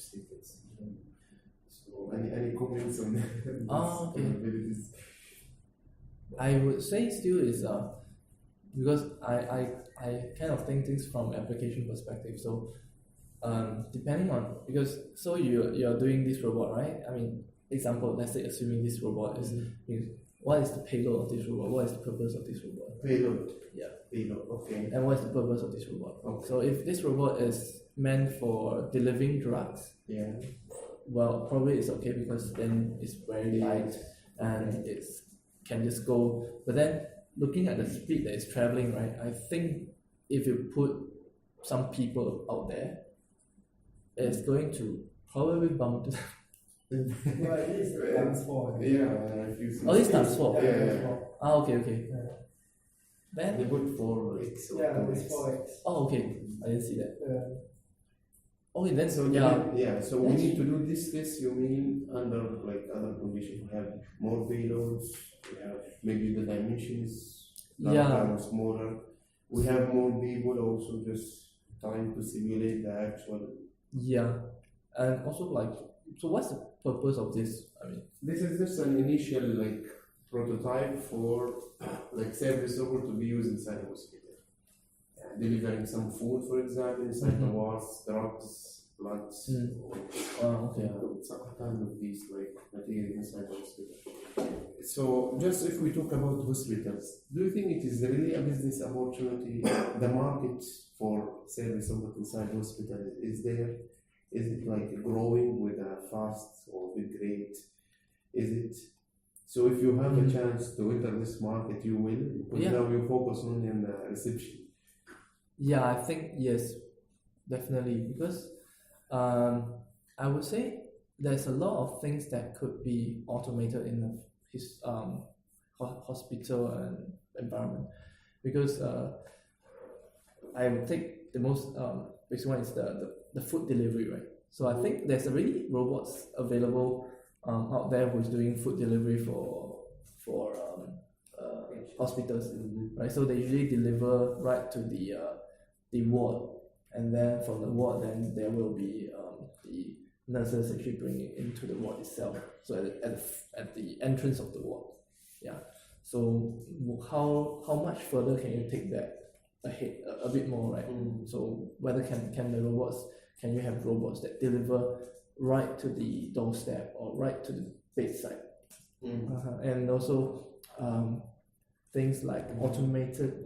statements. So any comments on these Okay. capabilities? I would say still is because I kind of think things from application perspective. So depending on, because so you're doing this robot, right? I mean, example, let's say assuming this robot is what is the payload of this robot? What is the purpose of this robot? Payload. Yeah. Payload. Okay. And what is the purpose of this robot? Okay. So if this robot is meant for delivering drugs, Yeah. well, probably it's okay because then it's very light and it's can just go. But then looking at the speed that it's traveling, right? I think if you put some people out there, it's going to probably bump into them. Well, it is times 4. Yeah. If you see Oh, it's times 4. Yeah. Okay. Yeah. They Then put 4x. or Yeah, 2x. it's 4x. oh, okay, I didn't see that. Yeah. Okay, then So so we need to do this test. You mean under like other conditions, we have more payloads. We have maybe the dimensions larger or smaller. We have more people also just trying to simulate the actual. Yeah, and also like, so what's the purpose of this? I mean, This is just an initial like prototype for like service robot to be used inside a hospital, delivering some food, for example, inside the wards, drugs, bloods. okay. Some kind of these like material inside the hospital. So just if we talk about hospitals, do you think it is really a business opportunity? The market for service robot inside hospital is there? Is it like growing with a fast or big rate? Is it? So if you have a chance to enter this market, you will. Because now you focus only on the reception. Yeah, I think yes, definitely, because I would say there's a lot of things that could be automated in his hospital and environment, because I would take the most basic one is the food delivery, right? So I think there's already robots available out there who's doing food delivery for hospitals, right? So they usually deliver right to the ward, and then from the ward, then there will be the nurses actually bring it into the ward itself. So at the entrance of the ward, yeah. So how much further can you take that ahead a bit more, right? So whether can the robots, can you have robots that deliver right to the doorstep or right to the bedside? And also things like automated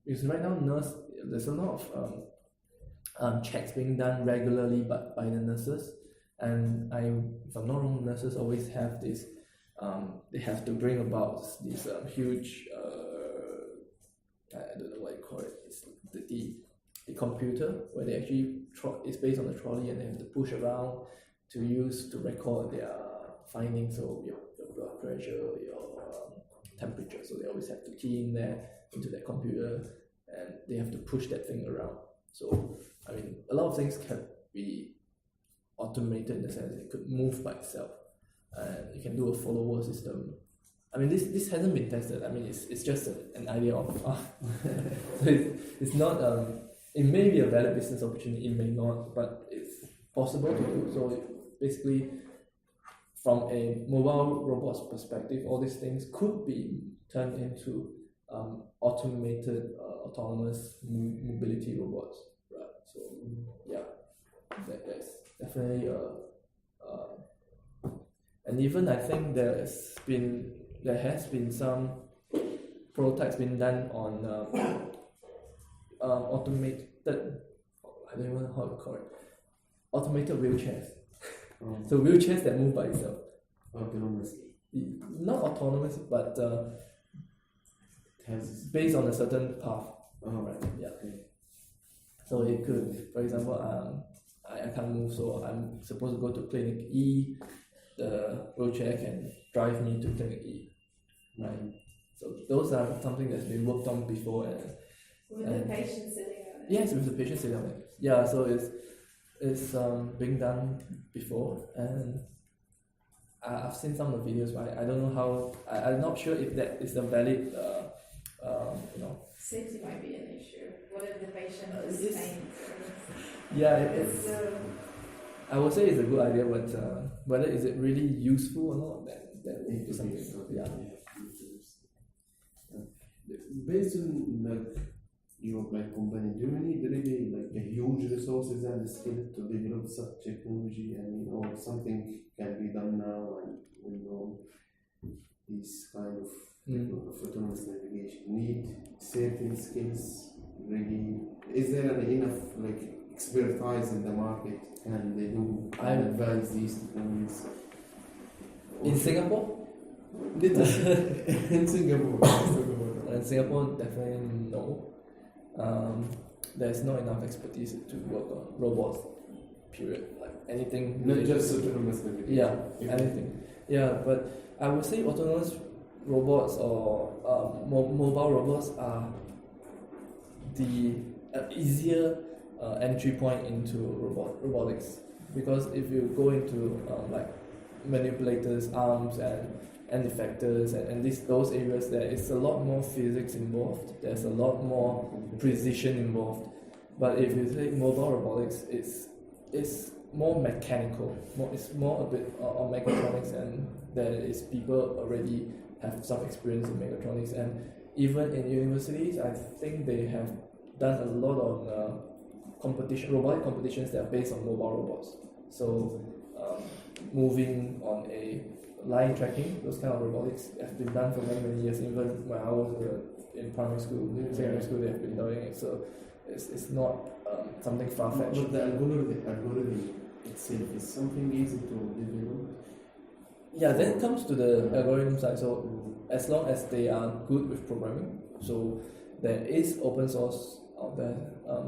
because right now there's a lot of checks being done regularly but by the nurses, and if I'm not wrong, nurses always have this they have to bring about this huge I don't know what you call it, it's the computer where they actually it's based on the trolley, and they have to push around to use to record their findings, so your blood pressure, your temperature, so they always have to key in there into their computer, and they have to push that thing around. So I mean, a lot of things can be automated in the sense it could move by itself, and you can do a follower system. I mean, this hasn't been tested. I mean, it's just an idea of it's not it may be a valid business opportunity, it may not, but it's possible to do. So basically, from a mobile robot's perspective, all these things could be turned into automated, autonomous mobility robots, right? So yeah, that's definitely and even I think there has been some prototypes being done on automated, I don't even know how to call it, automated wheelchairs. So wheelchairs that move by itself. Autonomously. Not autonomous, but based on a certain path. Right. Yeah. So it could, for example, I can't move, so I'm supposed to go to clinic E. The wheelchair can drive me to clinic E. Right. So those are something that's been worked on before, with the patient sitting on it. Yes, with the patient sitting on it. Yeah, so it's being done before, and I've seen some of the videos, but I don't know how. I'm not sure if that is a valid you know. Safety might be an issue. What if the patient is It's- faint? Yeah, It's, I would say it's a good idea, but whether is it really useful or not, that would be something. Yeah. Based on like your like company, do you need really like a huge resources and skill to develop such technology, and something can be done now, and this kind of autonomous navigation need certain skills really? Is there enough like expertise in the market, and they do advance these technologies In Singapore? in Singapore? In Singapore, definitely no. There's not enough expertise to work on robots. Period. Like anything. Not just autonomous navigation. Yeah, anything. Yeah, but I would say autonomous robots or mobile robots are the easier entry point into robotics, because if you go into like manipulators, arms, and effectors, and those areas, there is a lot more physics involved. There's a lot more precision involved. But if you take mobile robotics, it's more mechanical. It's more a bit on mechatronics, and there is people already have some experience in mechatronics. And even in universities, I think they have done a lot of robotic competitions that are based on mobile robots. So moving on a line tracking, those kind of robotics have been done for many years. Even when I was in primary school, secondary school, they have been doing it. So it's not something far-fetched. But the algorithm itself is something easy to develop. Yeah, then it comes to the algorithm side. So as long as they are good with programming, so there is open source out there.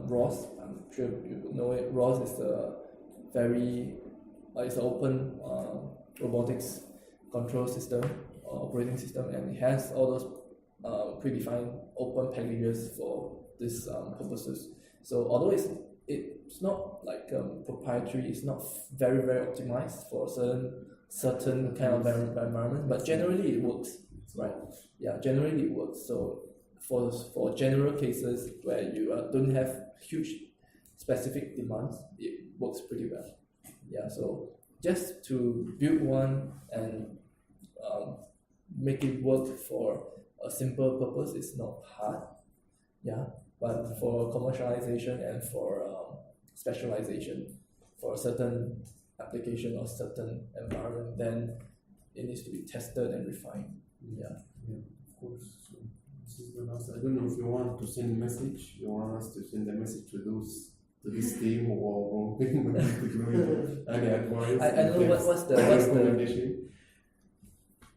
ROS, I'm sure you know it. ROS is a very it's an open robotics control system, operating system, and it has all those predefined open packages for these purposes. So although it's not like proprietary, it's not very optimized for certain kind of environment, but generally it works, right? Yeah, generally it works. So for general cases where you don't have huge specific demands, it works pretty well. Yeah, so just to build one and make it work for a simple purpose is not hard. Yeah, but for commercialization and for specialization for a certain application or certain environment, then it needs to be tested and refined. Yeah, of course. So this is the last. I don't know if you want to send a message. You want us to send a message to this team or any advice? I don't know what's the recommendation.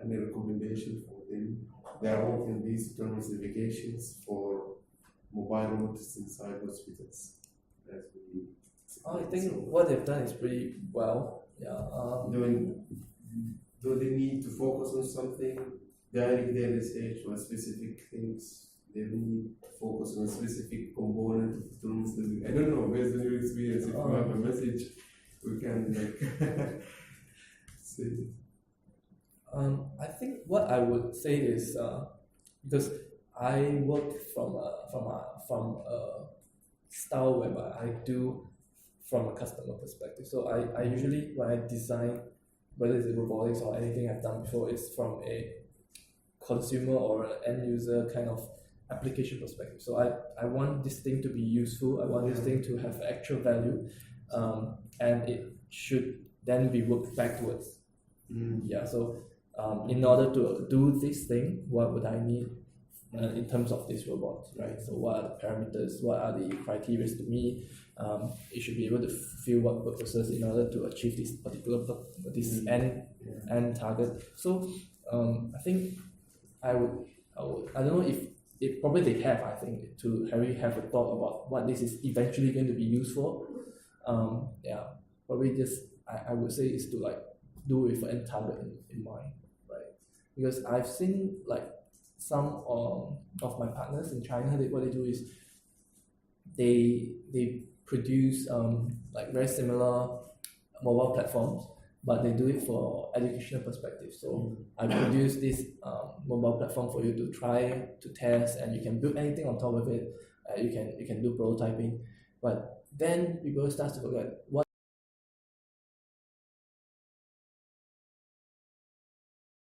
Any recommendation for them? They are working these autonomous navigations for mobile robots inside hospitals. I think what they've done is pretty well. Yeah. Do they need to focus on something? Direct their research on specific things. They need to focus on a specific component of autonomous navigation. I don't know, based on your experience, if you have a message, we can say it. I think what I would say is because I work from a style whereby I do from a customer perspective. So I usually, when I design, whether it's robotics or anything I've done before, it's from a consumer or an end user kind of application perspective. So I want this thing to be useful. I want this thing to have actual value, and it should then be worked backwards. Yeah. So in order to do this thing, what would I need in terms of this robot, right? So what are the parameters? What are the criteria to me? It should be able to fulfill what purposes in order to achieve this particular end target. So I think I don't know if probably they have, I think, to really have a thought about what this is eventually going to be used for. Yeah, probably just I would say is to like do with an end target in mind, right? Because I've seen like some of my partners in China, what they do is they produce like very similar mobile platforms, but they do it for educational perspective. So I produce this mobile platform for you to try, to test, and you can build anything on top of it. You can do prototyping, but then people start to forget what